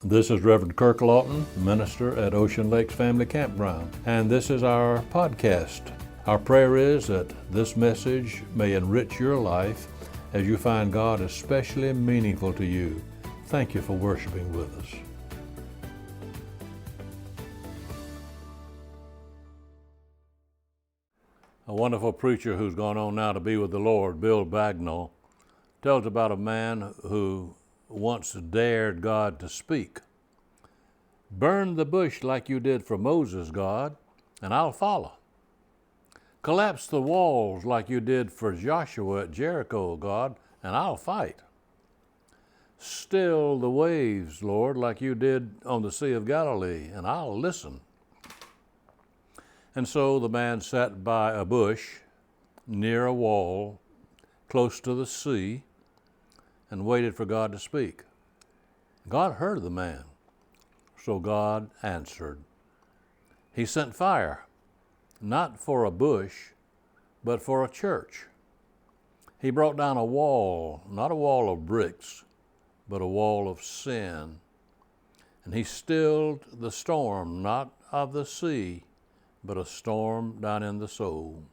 This is Reverend Kirk Lawton, minister at Ocean Lakes Family Campground, and this is our podcast. Our prayer is that this message may enrich your life as you find God especially meaningful to you. Thank you for worshiping with us. A wonderful preacher who's gone on now to be with the Lord, Bill Bagnall, tells about a man who once dared God to speak. Burn the bush like you did for Moses, God, and I'll follow. Collapse the walls like you did for Joshua at Jericho, God, and I'll fight. Still the waves, Lord, like you did on the Sea of Galilee, and I'll listen. And so the man sat by a bush near a wall close to the sea and waited for God to speak. God heard the man, so God answered. He sent fire, not for a bush, but for a church. He brought down a wall, not a wall of bricks, but a wall of sin. And he stilled the storm, not of the sea, but a storm down in the soul.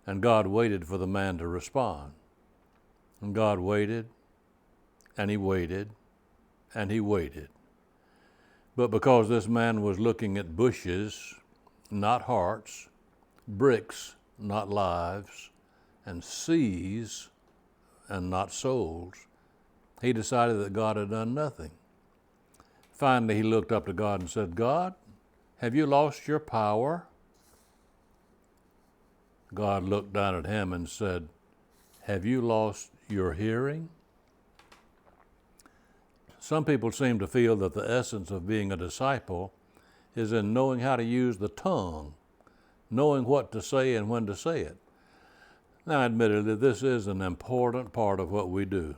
And God waited for the man to respond. And God waited, and he waited, and he waited. But because this man was looking at bushes, not hearts, bricks, not lives, and seas, and not souls, he decided that God had done nothing. Finally, he looked up to God and said, God, have you lost your power? God looked down at him and said, have you lost your hearing? Some people seem to feel that the essence of being a disciple is in knowing how to use the tongue, knowing what to say and when to say it. Now, admittedly, this is an important part of what we do.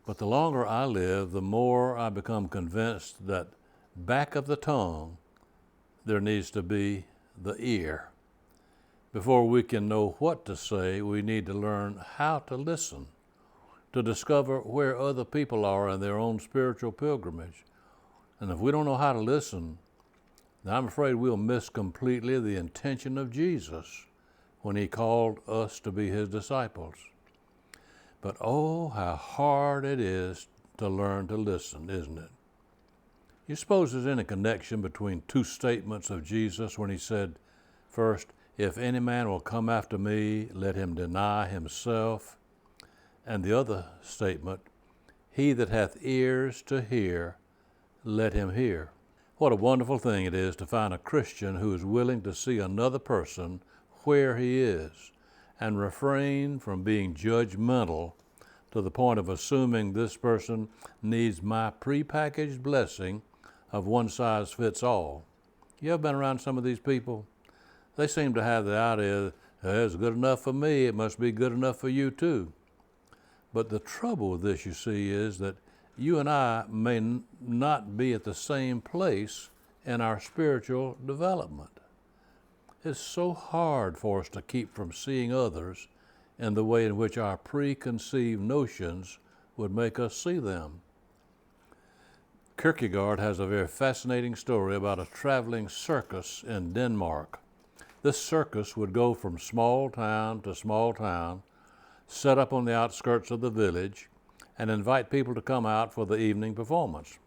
But the longer I live, the more I become convinced that back of the tongue, there needs to be the ear. Before we can know what to say, we need to learn how to listen, to discover where other people are in their own spiritual pilgrimage. And if we don't know how to listen, then I'm afraid we'll miss completely the intention of Jesus when he called us to be his disciples. But oh, how hard it is to learn to listen, isn't it? You suppose there's any connection between two statements of Jesus when he said, first, if any man will come after me, let him deny himself. And the other statement, he that hath ears to hear, let him hear. What a wonderful thing it is to find a Christian who is willing to see another person where he is and refrain from being judgmental to the point of assuming this person needs my prepackaged blessing of one size fits all. You ever been around some of these people? They seem to have the idea, it's good enough for me, it must be good enough for you too. But the trouble with this, you see, is that you and I may not be at the same place in our spiritual development. It's so hard for us to keep from seeing others in the way in which our preconceived notions would make us see them. Kierkegaard has a very fascinating story about a traveling circus in Denmark. This circus would go from small town to small town, set up on the outskirts of the village, and invite people to come out for the evening performance.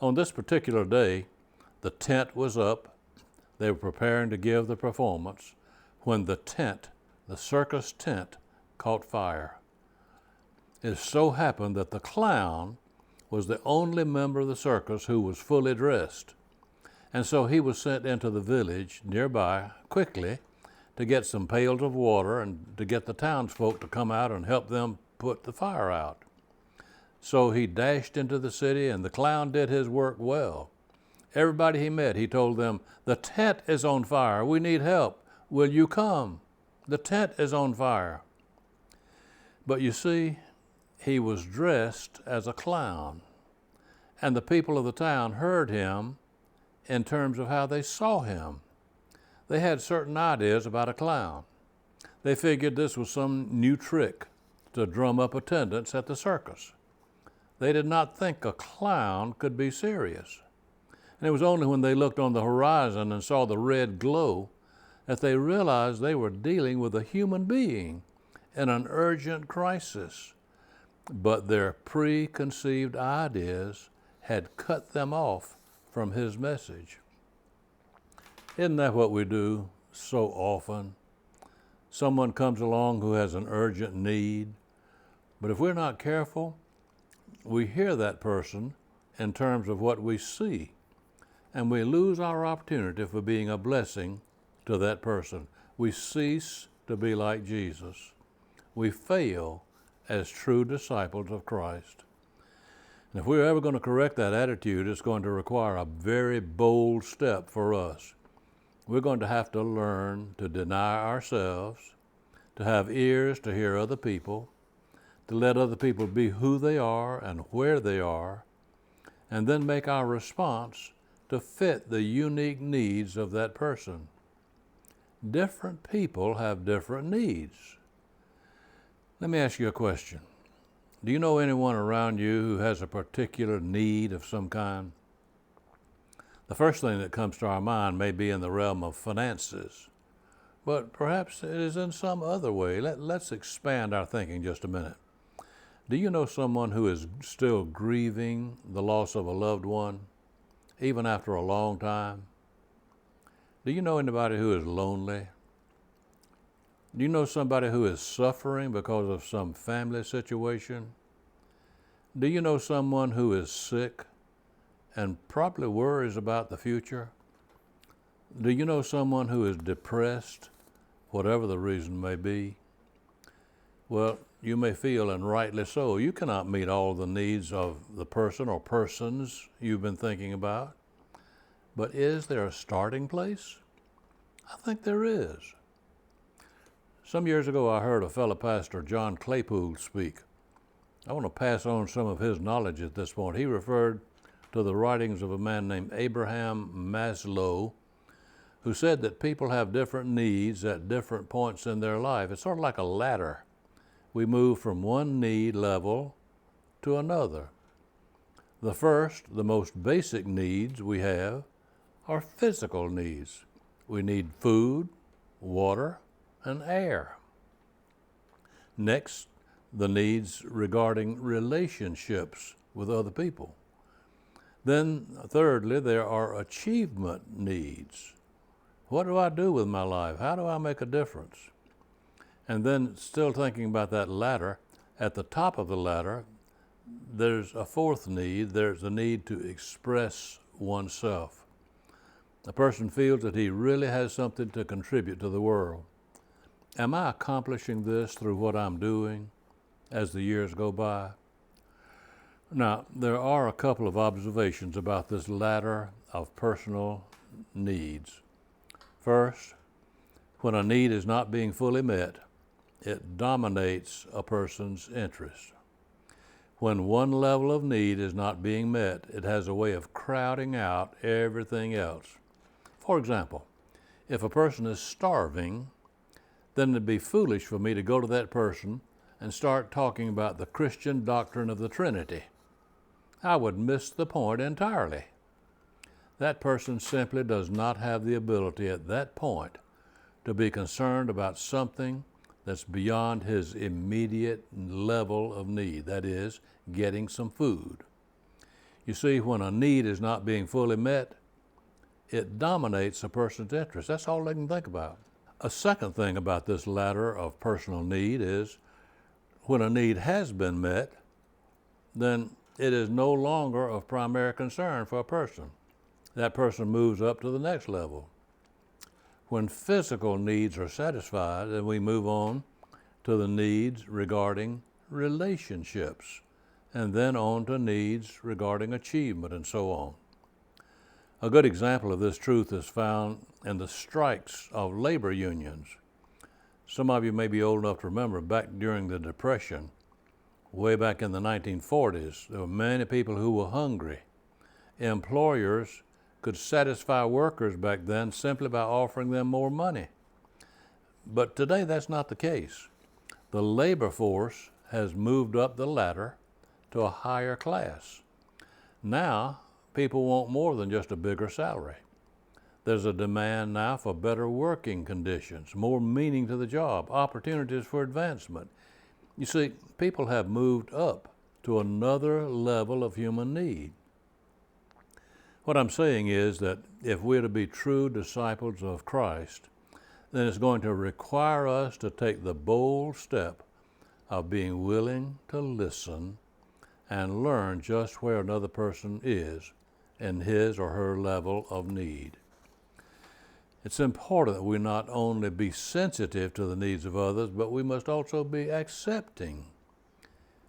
On this particular day, the tent was up. They were preparing to give the performance when the circus tent, caught fire. It so happened that the clown was the only member of the circus who was fully dressed. And so he was sent into the village nearby quickly to get some pails of water and to get the townsfolk to come out and help them put the fire out. So he dashed into the city, and the clown did his work well. Everybody he met, he told them, the tent is on fire. We need help. Will you come? The tent is on fire. But you see, he was dressed as a clown, and the people of the town heard him in terms of how they saw him. They had certain ideas about a clown. They figured this was some new trick to drum up attendance at the circus. They did not think a clown could be serious. And it was only when they looked on the horizon and saw the red glow that they realized they were dealing with a human being in an urgent crisis. But their preconceived ideas had cut them off from his message. Isn't that what we do so often? Someone comes along who has an urgent need, but if we're not careful, we hear that person in terms of what we see, and we lose our opportunity for being a blessing to that person. We cease to be like Jesus. We fail as true disciples of Christ. And if we're ever going to correct that attitude, it's going to require a very bold step for us. We're going to have to learn to deny ourselves, to have ears to hear other people, to let other people be who they are and where they are, and then make our response to fit the unique needs of that person. Different people have different needs. Let me ask you a question. Do you know anyone around you who has a particular need of some kind? The first thing that comes to our mind may be in the realm of finances, but perhaps it is in some other way. Let's expand our thinking just a minute. Do you know someone who is still grieving the loss of a loved one, even after a long time? Do you know anybody who is lonely? Do you know somebody who is suffering because of some family situation? Do you know someone who is sick and probably worries about the future? Do you know someone who is depressed, whatever the reason may be? Well, you may feel, and rightly so, you cannot meet all the needs of the person or persons you've been thinking about. But is there a starting place? I think there is. Some years ago, I heard a fellow pastor, John Claypool, speak. I want to pass on some of his knowledge at this point. He referred to the writings of a man named Abraham Maslow, who said that people have different needs at different points in their life. It's sort of like a ladder. We move from one need level to another. The first, the most basic needs we have are physical needs. We need food, water, and air. Next, the needs regarding relationships with other people. Then, thirdly, there are achievement needs. What do I do with my life? How do I make a difference? And then, still thinking about that ladder, at the top of the ladder, there's a fourth need. There's the need to express oneself. A person feels that he really has something to contribute to the world. Am I accomplishing this through what I'm doing as the years go by? Now, there are a couple of observations about this ladder of personal needs. First, when a need is not being fully met, it dominates a person's interest. When one level of need is not being met, it has a way of crowding out everything else. For example, if a person is starving, then it'd be foolish for me to go to that person and start talking about the Christian doctrine of the Trinity. I would miss the point entirely. That person simply does not have the ability at that point to be concerned about something that's beyond his immediate level of need, that is, getting some food. You see, when a need is not being fully met, it dominates a person's interest. That's all they can think about. A second thing about this ladder of personal need is when a need has been met, then it is no longer of primary concern for a person. That person moves up to the next level. When physical needs are satisfied, then we move on to the needs regarding relationships, and then on to needs regarding achievement, and so on. A good example of this truth is found in the strikes of labor unions. Some of you may be old enough to remember back during the Depression, way back in the 1940s, there were many people who were hungry. Employers could satisfy workers back then simply by offering them more money. But today that's not the case. The labor force has moved up the ladder to a higher class. Now, people want more than just a bigger salary. There's a demand now for better working conditions, more meaning to the job, opportunities for advancement. You see, people have moved up to another level of human need. What I'm saying is that if we're to be true disciples of Christ, then it's going to require us to take the bold step of being willing to listen and learn just where another person is in his or her level of need. It's important that we not only be sensitive to the needs of others, but we must also be accepting.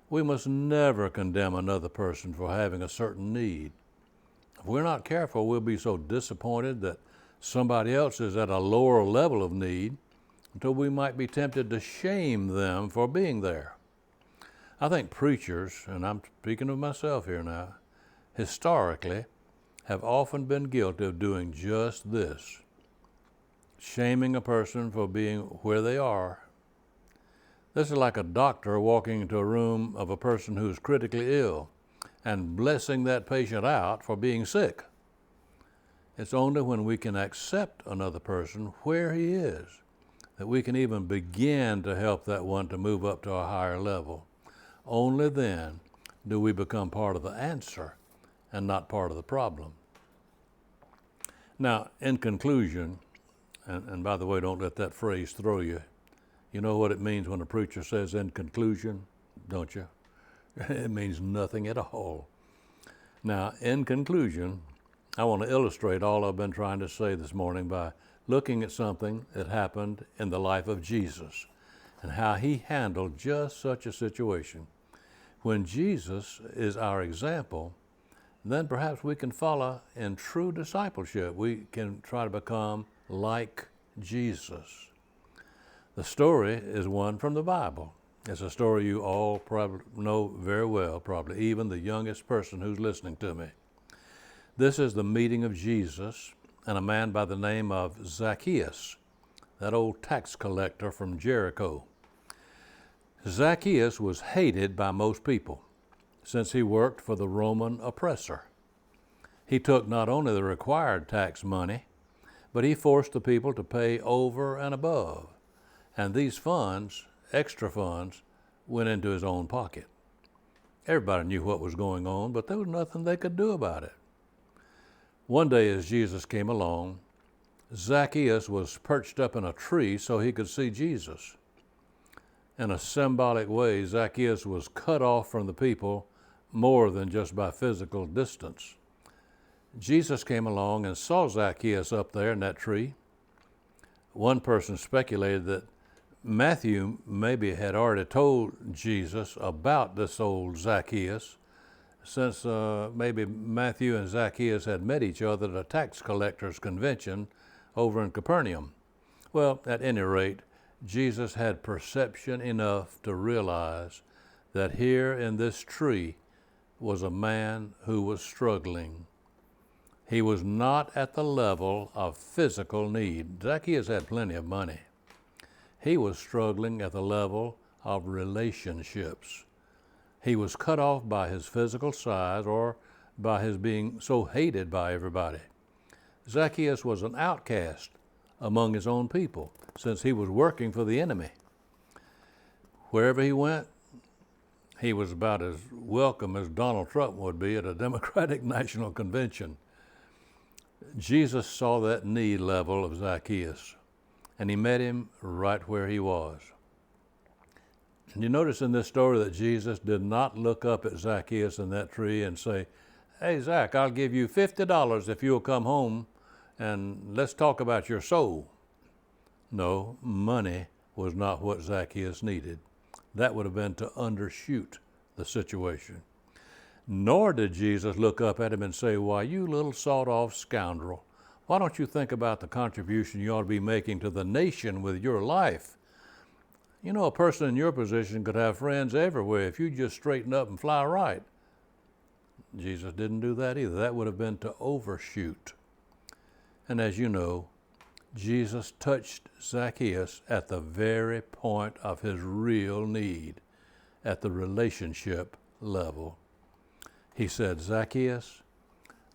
We must never condemn another person for having a certain need. If we're not careful, we'll be so disappointed that somebody else is at a lower level of need until we might be tempted to shame them for being there. I think preachers, and I'm speaking of myself here now, historically have often been guilty of doing just this, shaming a person for being where they are. This is like a doctor walking into a room of a person who's critically ill and blessing that patient out for being sick. It's only when we can accept another person where he is that we can even begin to help that one to move up to a higher level. Only then do we become part of the answer and not part of the problem. Now, in conclusion, and by the way, don't let that phrase throw you. You know what it means when a preacher says in conclusion, don't you? It means nothing at all. Now, in conclusion, I want to illustrate all I've been trying to say this morning by looking at something that happened in the life of Jesus and how he handled just such a situation. When Jesus is our example, then perhaps we can follow in true discipleship. We can try to become like Jesus. The story is one from the Bible. It's a story you all probably know very well, probably even the youngest person who's listening to me. This is the meeting of Jesus and a man by the name of Zacchaeus, that old tax collector from Jericho. Zacchaeus was hated by most people since he worked for the Roman oppressor. He took not only the required tax money, but he forced the people to pay over and above. And these funds, extra funds, went into his own pocket. Everybody knew what was going on, but there was nothing they could do about it. One day as Jesus came along, Zacchaeus was perched up in a tree so he could see Jesus. In a symbolic way, Zacchaeus was cut off from the people more than just by physical distance. Jesus came along and saw Zacchaeus up there in that tree. One person speculated that Matthew maybe had already told Jesus about this old Zacchaeus, since maybe Matthew and Zacchaeus had met each other at a tax collector's convention over in Capernaum. Well, at any rate, Jesus had perception enough to realize that here in this tree was a man who was struggling. He was not at the level of physical need. Zacchaeus had plenty of money. He was struggling at the level of relationships. He was cut off by his physical size or by his being so hated by everybody. Zacchaeus was an outcast among his own people since he was working for the enemy. Wherever he went, he was about as welcome as Donald Trump would be at a Democratic National Convention. Jesus saw that need level of Zacchaeus, and he met him right where he was. And you notice in this story that Jesus did not look up at Zacchaeus in that tree and say, "Hey, Zach, I'll give you $50 if you'll come home and let's talk about your soul." No, money was not what Zacchaeus needed. That would have been to undershoot the situation. Nor did Jesus look up at him and say, "Why, you little sawed-off scoundrel, why don't you think about the contribution you ought to be making to the nation with your life? You know, a person in your position could have friends everywhere if you just straighten up and fly right." Jesus didn't do that either. That would have been to overshoot. And as you know, Jesus touched Zacchaeus at the very point of his real need, at the relationship level. He said, "Zacchaeus,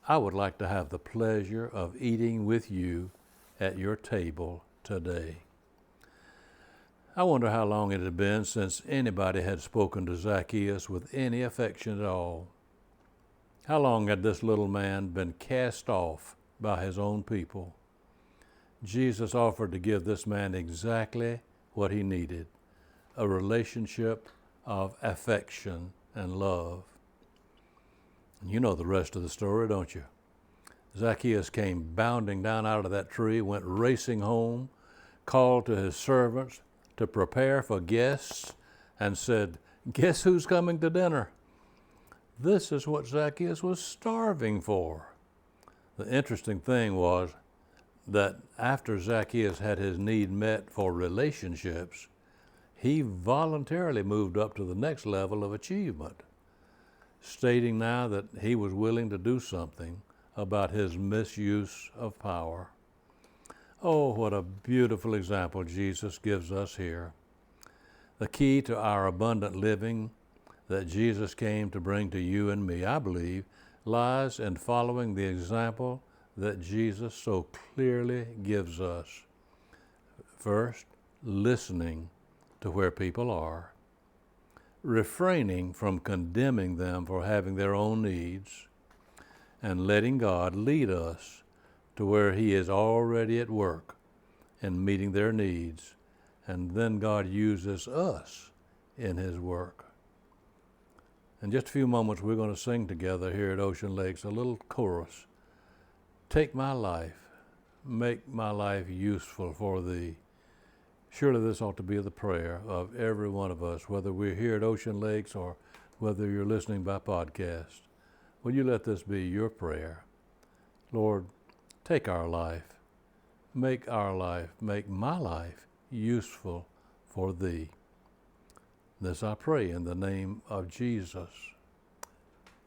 I would like to have the pleasure of eating with you at your table today." I wonder how long it had been since anybody had spoken to Zacchaeus with any affection at all. How long had this little man been cast off by his own people? Jesus offered to give this man exactly what he needed, a relationship of affection and love. And you know the rest of the story, don't you? Zacchaeus came bounding down out of that tree, went racing home, called to his servants to prepare for guests, and said, "Guess who's coming to dinner?" This is what Zacchaeus was starving for. The interesting thing was that after Zacchaeus had his need met for relationships, he voluntarily moved up to the next level of achievement, stating now that he was willing to do something about his misuse of power. Oh, what a beautiful example Jesus gives us here. The key to our abundant living that Jesus came to bring to you and me, I believe, lies in following the example that Jesus so clearly gives us. First, listening to where people are, refraining from condemning them for having their own needs, and letting God lead us to where He is already at work in meeting their needs, and then God uses us in His work. In just a few moments, we're going to sing together here at Ocean Lakes a little chorus. Take my life, make my life useful for Thee. Surely this ought to be the prayer of every one of us, whether we're here at Ocean Lakes or whether you're listening by podcast. Will you let this be your prayer? Lord, take our life, make my life useful for Thee. This I pray in the name of Jesus.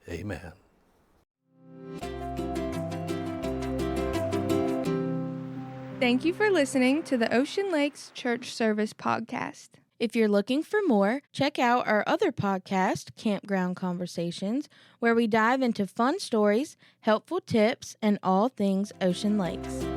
Amen. Thank you for listening to the Ocean Lakes Church Service podcast. If you're looking for more, check out our other podcast, Campground Conversations, where we dive into fun stories, helpful tips, and all things Ocean Lakes.